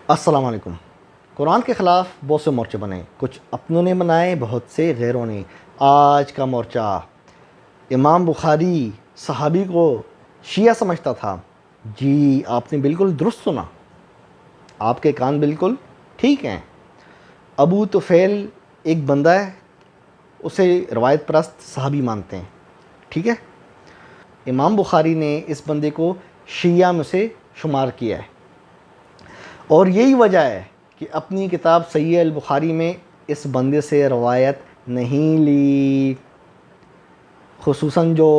السلام علیکم۔ قرآن کے خلاف بہت سے مورچے بنے، کچھ اپنوں نے بنائے، بہت سے غیروں نے۔ آج کا مورچہ، امام بخاری صحابی کو شیعہ سمجھتا تھا۔ جی آپ نے بالکل درست سنا، آپ کے کان بالکل ٹھیک ہیں۔ ابو طفیل ایک بندہ ہے، اسے روایت پرست صحابی مانتے ہیں، ٹھیک ہے۔ امام بخاری نے اس بندے کو شیعہ میں سے شمار کیا ہے، اور یہی وجہ ہے کہ اپنی کتاب صحیح البخاری میں اس بندے سے روایت نہیں لی۔ خصوصاً جو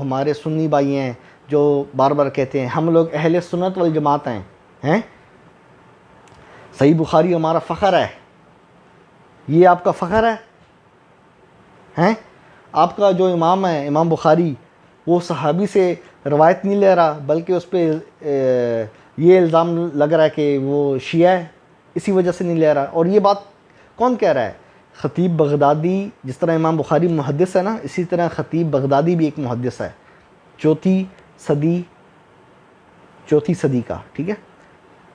ہمارے سنی بھائی ہیں جو بار بار کہتے ہیں ہم لوگ اہل سنت والجماعت ہیں، صحیح بخاری ہمارا فخر ہے۔ یہ آپ کا فخر ہے؟ آپ کا جو امام ہے، امام بخاری، وہ صحابی سے روایت نہیں لے رہا، بلکہ اس پہ یہ الزام لگ رہا ہے کہ وہ شیعہ ہے، اسی وجہ سے نہیں لے رہا۔ اور یہ بات کون کہہ رہا ہے؟ خطیب بغدادی۔ جس طرح امام بخاری محدث ہے نا، اسی طرح خطیب بغدادی بھی ایک محدث ہے، چوتھی صدی کا، ٹھیک ہے۔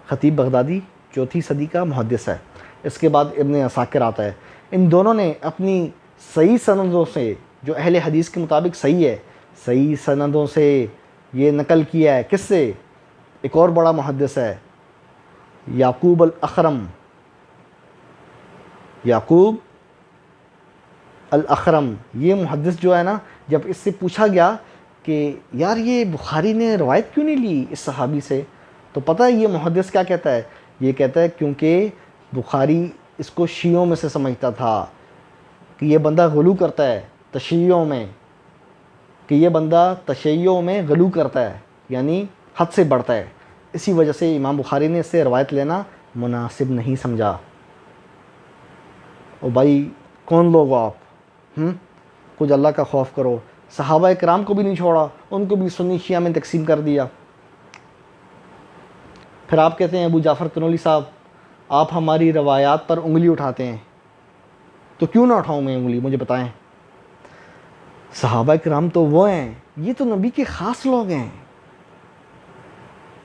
خطیب بغدادی چوتھی صدی کا محدث ہے۔ اس کے بعد ابن عساکر آتا ہے۔ ان دونوں نے اپنی صحیح سندوں سے، جو اہل حدیث کے مطابق صحیح ہے، صحیح سندوں سے یہ نقل کیا ہے۔ کس سے؟ ایک اور بڑا محدث ہے، یعقوب الاخرم۔ یعقوب الاخرم، یہ محدث جو ہے نا، جب اس سے پوچھا گیا کہ یار یہ بخاری نے روایت کیوں نہیں لی اس صحابی سے، تو پتہ ہے یہ محدث کیا کہتا ہے؟ یہ کہتا ہے کیونکہ بخاری اس کو شیعوں میں سے سمجھتا تھا کہ یہ بندہ غلو کرتا ہے تشیعوں میں، کہ یہ بندہ تشیعوں میں غلو کرتا ہے، یعنی حد سے بڑھتا ہے۔ اسی وجہ سے امام بخاری نے اس سے روایت لینا مناسب نہیں سمجھا۔ او بھائی کون لوگ ہو آپ؟ کچھ اللہ کا خوف کرو۔ صحابہ کرام کو بھی نہیں چھوڑا، ان کو بھی سنی شیعہ میں تقسیم کر دیا۔ پھر آپ کہتے ہیں ابو جعفر تنولی صاحب آپ ہماری روایات پر انگلی اٹھاتے ہیں، تو کیوں نہ اٹھاؤں میں انگلی؟ مجھے بتائیں۔ صحابہ کرام تو وہ ہیں، یہ تو نبی کے خاص لوگ ہیں،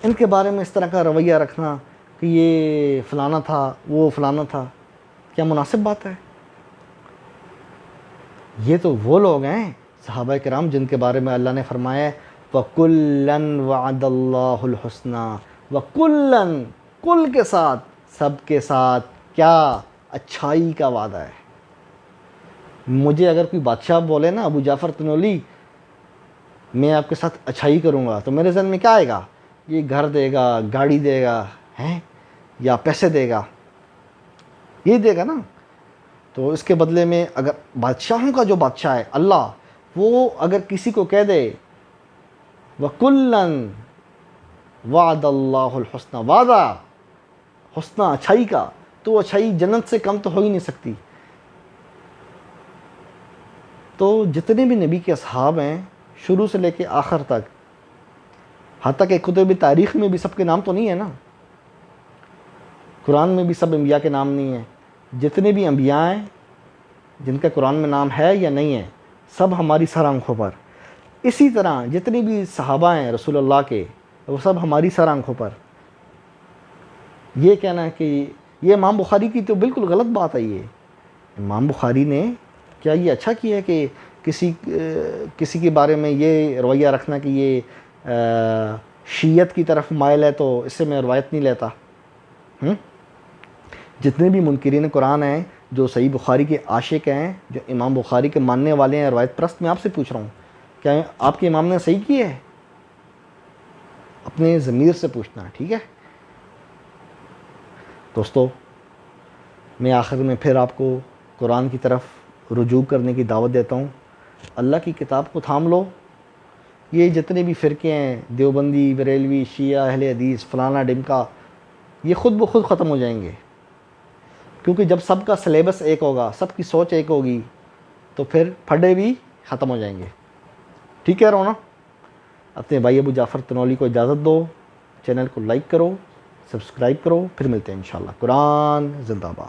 ان کے بارے میں اس طرح کا رویہ رکھنا کہ یہ فلانا تھا، وہ فلانا تھا، کیا مناسب بات ہے؟ یہ تو وہ لوگ ہیں صحابہ کرام جن کے بارے میں اللہ نے فرمایا ہے وَكُلًّا وَعَدَ اللَّهُ الْحُسْنَى، وَكُلًّا، کل کے ساتھ، سب کے ساتھ کیا؟ اچھائی کا وعدہ ہے۔ مجھے اگر کوئی بادشاہ بولے نا ابو جعفر تنولی میں آپ کے ساتھ اچھائی کروں گا، تو میرے ذہن میں کیا آئے گا؟ یہ گھر دے گا، گاڑی دے گا، یا پیسے دے گا، یہ دے گا نا۔ تو اس کے بدلے میں اگر بادشاہوں کا جو بادشاہ ہے اللہ، وہ اگر کسی کو کہہ دے وَكُلًّا وَعَدَ اللَّهُ الْحُسْنَى، وعدہ حسنہ، اچھائی کا، تو وہ اچھائی جنت سے کم تو ہو ہی نہیں سکتی۔ تو جتنے بھی نبی کے اصحاب ہیں شروع سے لے کے آخر تک، حتیٰ کہ کتب تاریخ میں بھی سب کے نام تو نہیں ہے نا، قرآن میں بھی سب انبیاء کے نام نہیں ہیں۔ جتنے بھی انبیاء ہیں جن کا قرآن میں نام ہے یا نہیں ہے، سب ہماری سر آنکھوں پر۔ اسی طرح جتنے بھی صحابہ ہیں رسول اللہ کے، وہ سب ہماری سر آنکھوں پر۔ یہ کہنا ہے کہ یہ امام بخاری کی تو بالکل غلط بات ہے۔ یہ امام بخاری نے کیا یہ اچھا کیا ہے کہ کسی کے بارے میں یہ رویہ رکھنا کہ یہ شیعت کی طرف مائل ہے تو اس سے میں روایت نہیں لیتا؟ جتنے بھی منکرین قرآن ہیں جو صحیح بخاری کے عاشق ہیں، جو امام بخاری کے ماننے والے ہیں، روایت پرست، میں آپ سے پوچھ رہا ہوں کیا آپ کے امام نے صحیح کیا ہے؟ اپنے ضمیر سے پوچھنا، ٹھیک ہے دوستو۔ میں آخر میں پھر آپ کو قرآن کی طرف رجوع کرنے کی دعوت دیتا ہوں۔ اللہ کی کتاب کو تھام لو۔ یہ جتنے بھی فرقے ہیں، دیوبندی، بریلوی، شیعہ، اہل حدیث، فلانا ڈمکا، یہ خود بخود ختم ہو جائیں گے، کیونکہ جب سب کا سلیبس ایک ہوگا، سب کی سوچ ایک ہوگی، تو پھر پھڈے بھی ختم ہو جائیں گے۔ ٹھیک ہے رونا؟ اپنے بھائی ابو جعفر تنولی کو اجازت دو، چینل کو لائک کرو، سبسکرائب کرو، پھر ملتے ہیں انشاءاللہ۔ قرآن زندہ باد۔